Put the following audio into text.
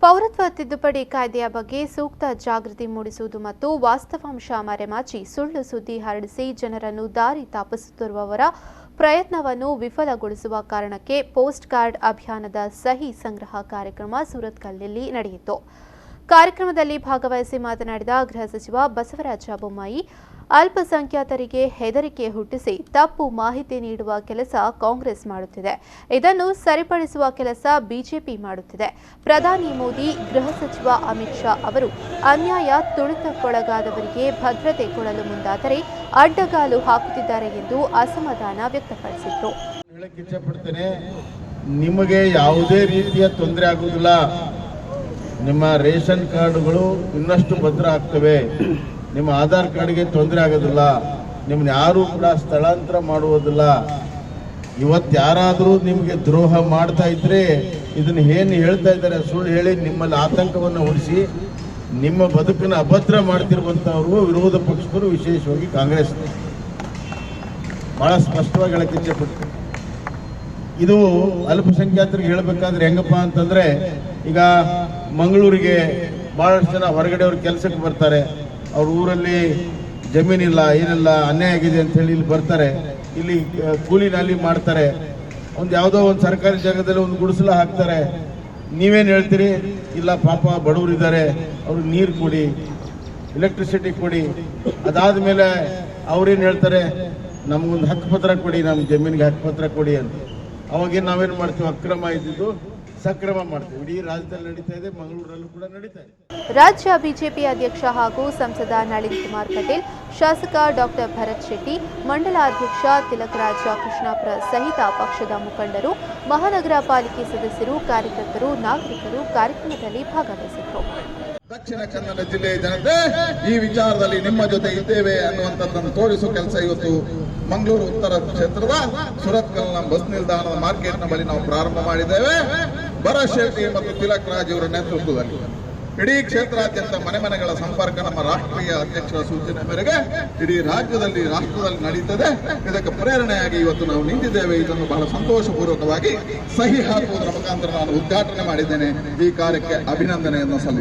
ಪೌರತ್ವ ತಿದ್ದುಪಡಿ ಕಾಯ್ದೆಯ ಬಗ್ಗೆ ಸೂಕ್ತ ಜಾಗೃತಿ ಮೂಡಿಸುವುದು ಮತ್ತು ವಾಸ್ತವಾಂಶ ಮರೆಮಾಚಿ ಸುಳ್ಳು ಸುದ್ದಿ ಹರಡಿಸಿ ಜನರನ್ನು ದಾರಿ ತಪ್ಪಿಸುತ್ತಿರುವವರ ಪ್ರಯತ್ನವನ್ನು ವಿಫಲಗೊಳಿಸುವ ಕಾರಣಕ್ಕೆ ಪೋಸ್ಟ್ ಕಾರ್ಡ್ ಅಭಿಯಾನದ ಸಹಿ ಸಂಗ್ರಹ ಕಾರ್ಯಕ್ರಮ ಸೂರತ್ಕಲ್ನಲ್ಲಿ ನಡೆಯಿತು. ಕಾರ್ಯಕ್ರಮದಲ್ಲಿ ಭಾಗವಹಿಸಿ ಮಾತನಾಡಿದ ಗೃಹ ಸಚಿವ ಬಸವರಾಜ ಬೊಮ್ಮಾಯಿ, ಅಲ್ಪಸಂಖ್ಯಾತರಿಗೆ ಹೆದರಿಕೆ ಹುಟ್ಟಿಸಿ ತಪ್ಪು ಮಾಹಿತಿ ನೀಡುವ ಕೆಲಸ ಕಾಂಗ್ರೆಸ್ ಮಾಡುತ್ತಿದೆ. ಇದನ್ನು ಸರಿಪಡಿಸುವ ಕೆಲಸ ಬಿಜೆಪಿ ಮಾಡುತ್ತಿದೆ. ಪ್ರಧಾನಿ ಮೋದಿ, ಗೃಹ ಸಚಿವ ಅಮಿತ್ ಶಾ ಅವರು ಅನ್ಯಾಯ ತುಳಿತಕ್ಕೊಳಗಾದವರಿಗೆ ಭದ್ರತೆ ಕೊಡಲು ಮುಂದಾದರೆ ಅಡ್ಡಗಾಲು ಹಾಕುತ್ತಿದ್ದಾರೆ ಎಂದು ಅಸಮಾಧಾನ ವ್ಯಕ್ತಪಡಿಸಿದರು. ನಿಮಗೆ ಯಾವುದೇ ರೀತಿಯ ತೊಂದರೆ ಆಗುವುದಿಲ್ಲ. ನಿಮ್ಮ ರೇಷನ್ ಕಾರ್ಡ್ಗಳು ಇನ್ನಷ್ಟು ಭದ್ರ ಆಗ್ತವೆ. ನಿಮ್ಮ ಆಧಾರ್ ಕಾರ್ಡ್ಗೆ ತೊಂದರೆ ಆಗೋದಿಲ್ಲ. ನಿಮ್ಮನ್ನ ಯಾರು ಕೂಡ ಸ್ಥಳಾಂತರ ಮಾಡುವುದಿಲ್ಲ. ಇವತ್ತು ಯಾರಾದರೂ ನಿಮಗೆ ದ್ರೋಹ ಮಾಡ್ತಾ ಇದ್ರೆ ಇದನ್ನು ಏನು ಹೇಳ್ತಾ ಇದ್ದಾರೆ ಸುಳ್ಳು ಹೇಳಿ ನಿಮ್ಮಲ್ಲಿ ಆತಂಕವನ್ನು ಹುಡಿಸಿ ನಿಮ್ಮ ಬದುಕನ್ನು ಅಭದ್ರ ಮಾಡ್ತಿರುವಂತವರು ವಿರೋಧ ಪಕ್ಷದವರು, ವಿಶೇಷವಾಗಿ ಕಾಂಗ್ರೆಸ್ ಬಹಳ ಸ್ಪಷ್ಟವಾಗಿ ಹೇಳಕ್ಕೆ ಇಚ್ಛೆಪಡ್ತಾರೆ. ಇದು ಅಲ್ಪಸಂಖ್ಯಾತರಿಗೆ ಹೇಳಬೇಕಾದ್ರೆ ಹೆಂಗಪ್ಪ ಅಂತಂದ್ರೆ, ಈಗ ಮಂಗಳೂರಿಗೆ ಬಹಳಷ್ಟು ಜನ ಹೊರಗಡೆಯವರು ಕೆಲಸಕ್ಕೆ ಬರ್ತಾರೆ. ಅವ್ರ ಊರಲ್ಲಿ ಜಮೀನಿಲ್ಲ, ಏನಿಲ್ಲ, ಅನ್ಯಾಯ ಆಗಿದೆ ಅಂತ ಹೇಳಿ ಇಲ್ಲಿ ಬರ್ತಾರೆ. ಇಲ್ಲಿ ಕೂಲಿನಲ್ಲಿ ಮಾಡ್ತಾರೆ. ಯಾವುದೋ ಒಂದು ಸರ್ಕಾರಿ ಜಾಗದಲ್ಲಿ ಒಂದು ಗುಡಿಸಲ ಹಾಕ್ತಾರೆ. ನೀವೇನು ಹೇಳ್ತೀರಿ? ಇಲ್ಲ, ಪಾಪ ಬಡವರಿದ್ದಾರೆ, ಅವ್ರಿಗೆ ನೀರು ಕೊಡಿ, ಎಲೆಕ್ಟ್ರಿಸಿಟಿ ಕೊಡಿ. ಅದಾದ ಮೇಲೆ ಅವ್ರೇನು ಹೇಳ್ತಾರೆ? ನಮಗೊಂದು ಹಕ್ಕುಪತ್ರ ಕೊಡಿ, ನಮ್ಮ ಜಮೀನಿಗೆ ಹಕ್ಕುಪತ್ರ ಕೊಡಿ ಅಂತ. ಅವಾಗೇನು ನಾವೇನು ಮಾಡ್ತೀವಿ? ಅಕ್ರಮ ಇದ್ದಿದ್ದು ಸಕ್ರಮ ಮಾಡ್ತೀವಿ. ಇಡೀ ರಾಜ್ಯದಲ್ಲಿ ನಡೀತಾ ಇದೆ, ಮಂಗಳೂರಲ್ಲೂ ಕೂಡ ನಡೀತಾ ಇದೆ. ರಾಜ್ಯ ಬಿಜೆಪಿ ಅಧ್ಯಕ್ಷ ಹಾಗೂ ಸಂಸದ ನಳಿನ್ ಕುಮಾರ್ ಕಟೀಲ್, ಶಾಸಕ ಡಾಕ್ಟರ್ ಭರತ್ ಶೆಟ್ಟಿ, ಮಂಡಲಾಧ್ಯಕ್ಷ ತಿಲಕರಾಜ ಕೃಷ್ಣಾಪುರ ಸಹಿತ ಪಕ್ಷದ ಮುಖಂಡರು, ಮಹಾನಗರ ಪಾಲಿಕೆ ಸದಸ್ಯರು, ಕಾರ್ಯಕರ್ತರು, ನಾಗರಿಕರು ಕಾರ್ಯಕ್ರಮದಲ್ಲಿ ಭಾಗವಹಿಸಿದರು. ದಕ್ಷಿಣ ಕನ್ನಡ ಜಿಲ್ಲೆಯ ಜನತೆ ಈ ವಿಚಾರದಲ್ಲಿ ನಿಮ್ಮ ಜೊತೆ ಇದ್ದೇವೆ ಅನ್ನುವಂಥದ್ದನ್ನು ತೋರಿಸುವ ಕೆಲಸ ಇವತ್ತು ಮಂಗಳೂರು ಉತ್ತರ ಕ್ಷೇತ್ರದ ಸುರತ್ಕಲ್ನ ಬಸ್ ನಿಲ್ದಾಣದ ಮಾರ್ಕೆಟ್ನ ಬಳಿ ನಾವು ಪ್ರಾರಂಭ ಮಾಡಿದ್ದೇವೆ. ಭರತ್ ಶೆಟ್ಟಿ ಮತ್ತು ತಿಲಕ್ ರಾಜ್ ಅವರ ನೇತೃತ್ವದಲ್ಲಿ ಇಡೀ ಕ್ಷೇತ್ರಾದ್ಯಂತ ಮನೆ ಮನೆಗಳ ಸಂಪರ್ಕ ನಮ್ಮ ರಾಷ್ಟ್ರೀಯ ಅಧ್ಯಕ್ಷರ ಸೂಚನೆ ಮೇರೆಗೆ ಇಡೀ ರಾಜ್ಯದಲ್ಲಿ ರಾಷ್ಟ್ರದಲ್ಲಿ ನಡೀತದೆ. ಇದಕ್ಕೆ ಪ್ರೇರಣೆಯಾಗಿ ಇವತ್ತು ನಾವು ನಿಂತಿದ್ದೇವೆ. ಇದನ್ನು ಬಹಳ ಸಂತೋಷಪೂರ್ವಕವಾಗಿ ಸಹಿ ಹಾಕುವುದರ ಮುಖಾಂತರ ನಾನು ಉದ್ಘಾಟನೆ ಮಾಡಿದ್ದೇನೆ. ಈ ಕಾರ್ಯಕ್ಕೆ ಅಭಿನಂದನೆಯನ್ನು ಸಲ್ಲಿಸಿ